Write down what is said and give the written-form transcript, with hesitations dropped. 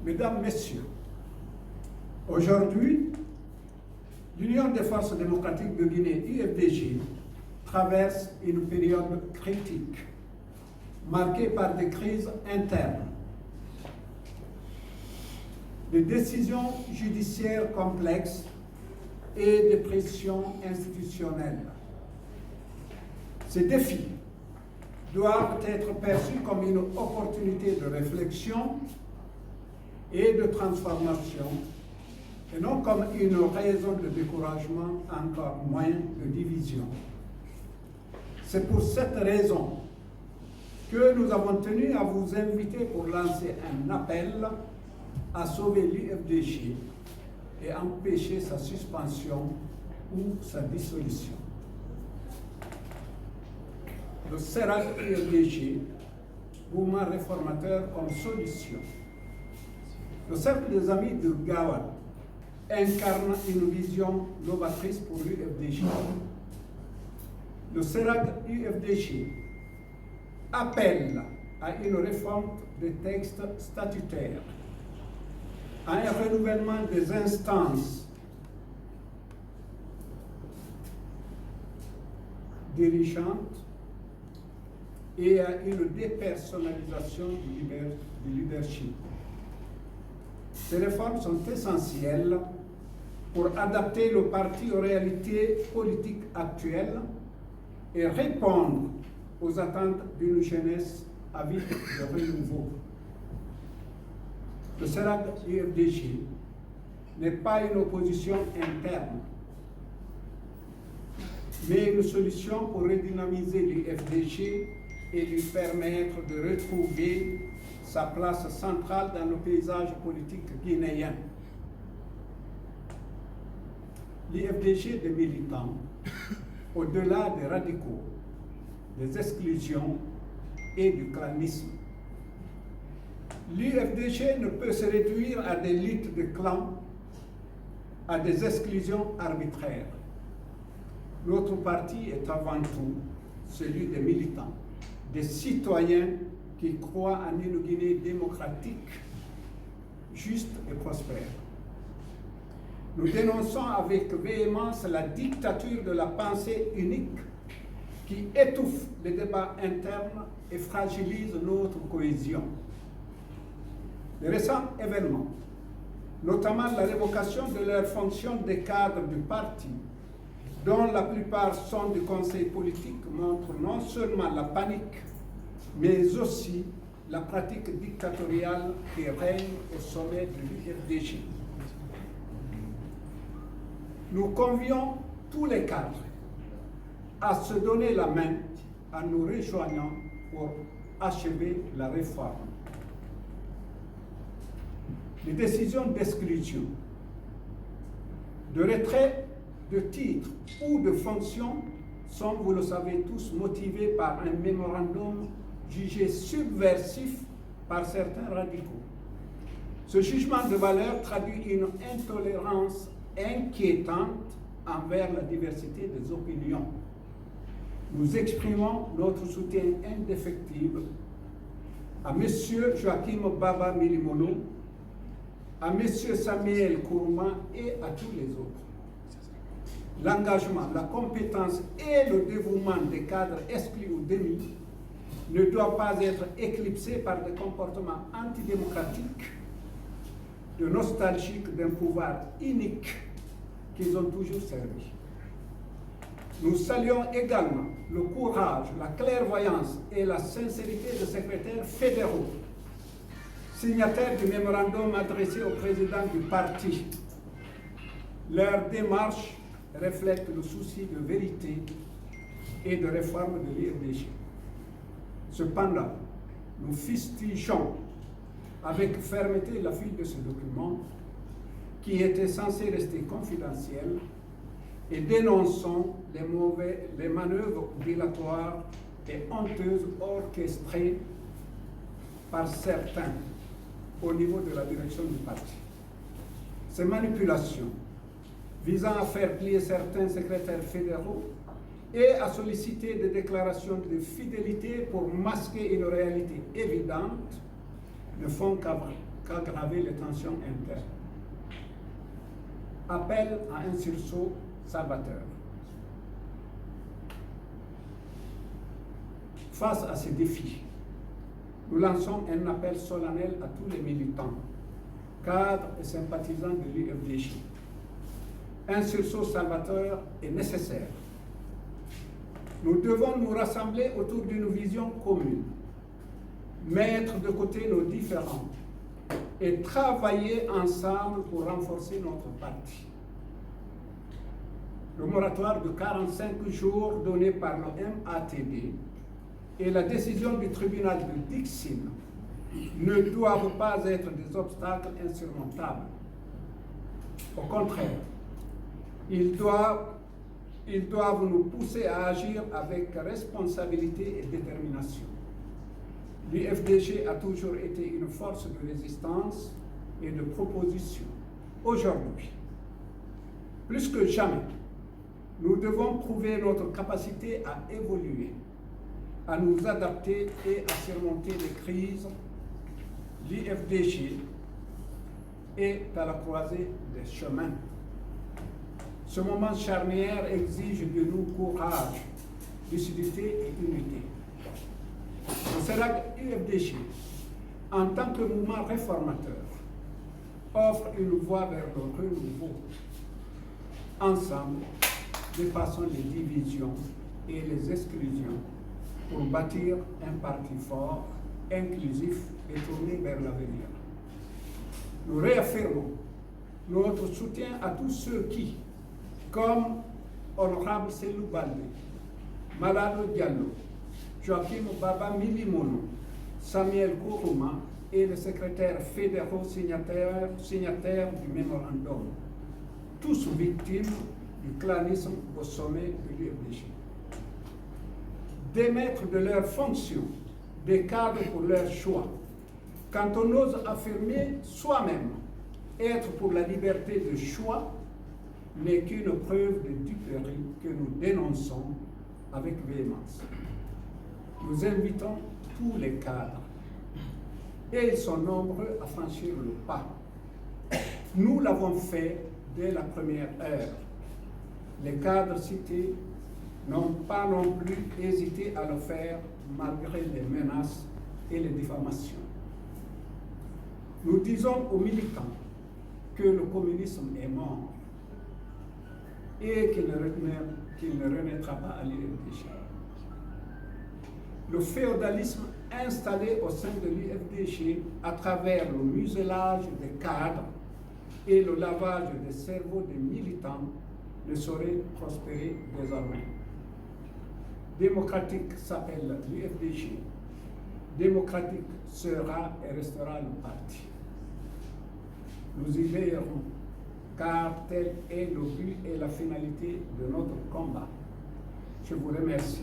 Mesdames, Messieurs, aujourd'hui, l'Union des forces démocratiques de Guinée, UFDG, traverse une période critique, marquée par des crises internes, des décisions judiciaires complexes et des pressions institutionnelles. Ces défis doivent être perçus comme une opportunité de réflexion et de transformation, et non comme une raison de découragement, encore moins de division. C'est pour cette raison que nous avons tenu à vous inviter pour lancer un appel à sauver l'UFDG et empêcher sa suspension ou sa dissolution. Le CERAC UFDG, mouvement réformateur comme solution. Le Cercle des Amis de Gawan incarne une vision novatrice pour l'UFDG. Le CERAC UFDG appelle à une réforme des textes statutaires, à un renouvellement des instances dirigeantes et à une dépersonnalisation du leadership. Ces réformes sont essentielles pour adapter le parti aux réalités politiques actuelles et répondre aux attentes d'une jeunesse avide de renouveau. Le CERAC UFDG n'est pas une opposition interne, mais une solution pour redynamiser l'UFDG et lui permettre de retrouver sa place centrale dans le paysage politique guinéen. L'UFDG des militants, au-delà des radicaux, des exclusions et du clanisme. L'UFDG ne peut se réduire à des luttes de clans, à des exclusions arbitraires. Notre parti est avant tout celui des militants, des citoyens qui croient en une Guinée démocratique, juste et prospère. Nous dénonçons avec véhémence la dictature de la pensée unique qui étouffe les débats internes et fragilise notre cohésion. Les récents événements, notamment la révocation de leurs fonctions des cadres du parti, dont la plupart sont du conseil politique, montrent non seulement la panique, mais aussi la pratique dictatoriale qui règne au sommet de l'UFDG. Nous convions tous les cadres à se donner la main en nous rejoignant pour achever la réforme. Les décisions d'exclusion, de retrait de titres ou de fonctions sont, vous le savez tous, motivées par un mémorandum jugé subversif par certains radicaux. Ce jugement de valeur traduit une intolérance inquiétante envers la diversité des opinions. Nous exprimons notre soutien indéfectible à M. Joachim Baba Milimono, à M. Samuel Kourouma et à tous les autres. L'engagement, la compétence et le dévouement des cadres exclus ou démis ne doivent pas être éclipsés par des comportements antidémocratiques, de nostalgiques d'un pouvoir unique qu'ils ont toujours servi. Nous saluons également le courage, la clairvoyance et la sincérité des secrétaires fédéraux, signataires du mémorandum adressé au président du parti. Leur démarche reflète le souci de vérité et de réforme de l'UFDG. Cependant, nous fustigeons avec fermeté la fuite de ce document qui était censé rester confidentiel et dénonçons les manœuvres dilatoires et honteuses orchestrées par certains au niveau de la direction du parti. Ces manipulations visant à faire plier certains secrétaires fédéraux et à solliciter des déclarations de fidélité pour masquer une réalité évidente ne font qu'aggraver les tensions internes. Appel à un sursaut salvateur. Face à ces défis, nous lançons un appel solennel à tous les militants, cadres et sympathisants de l'UFDG. Un sursaut salvateur est nécessaire. Nous devons nous rassembler autour d'une vision commune, mettre de côté nos différends et travailler ensemble pour renforcer notre parti. Le moratoire de 45 jours donné par le MATD et la décision du tribunal de Dixine ne doivent pas être des obstacles insurmontables. Au contraire, ils doivent nous pousser à agir avec responsabilité et détermination. L'UFDG a toujours été une force de résistance et de proposition. Aujourd'hui, plus que jamais, nous devons prouver notre capacité à évoluer, à nous adapter et à surmonter les crises. L'UFDG est à la croisée des chemins. Ce moment charnière exige de nous courage, lucidité et unité. Le CERAC-UFDG, en tant que mouvement réformateur, offre une voie vers le renouveau. Ensemble, dépassons les divisions et les exclusions pour bâtir un parti fort, inclusif et tourné vers l'avenir. Nous réaffirmons notre soutien à tous ceux qui, comme Honorable Selou Baldé, Malado Diallo, Joachim Baba Milimono, Samuel Kourouma et les secrétaires fédéraux signataires du mémorandum, tous victimes du clanisme au sommet de l'UFDG. Démettre de leurs fonctions des cadres pour leur choix, quand on ose affirmer soi-même être pour la liberté de choix, n'est qu'une preuve de duperie que nous dénonçons avec véhémence. Nous invitons tous les cadres, et ils sont nombreux à franchir le pas. Nous l'avons fait dès la première heure. Les cadres cités n'ont pas non plus hésité à le faire malgré les menaces et les diffamations. Nous disons aux militants que le communisme est mort et qu'il ne renaîtra pas à l'UFDG. Le féodalisme installé au sein de l'UFDG à travers le muselage des cadres et le lavage des cerveaux des militants ne saurait prospérer désormais. Démocratique s'appelle l'UFDG. Démocratique sera et restera le parti. Nous y veillerons, car tel est le but et la finalité de notre combat. Je vous remercie.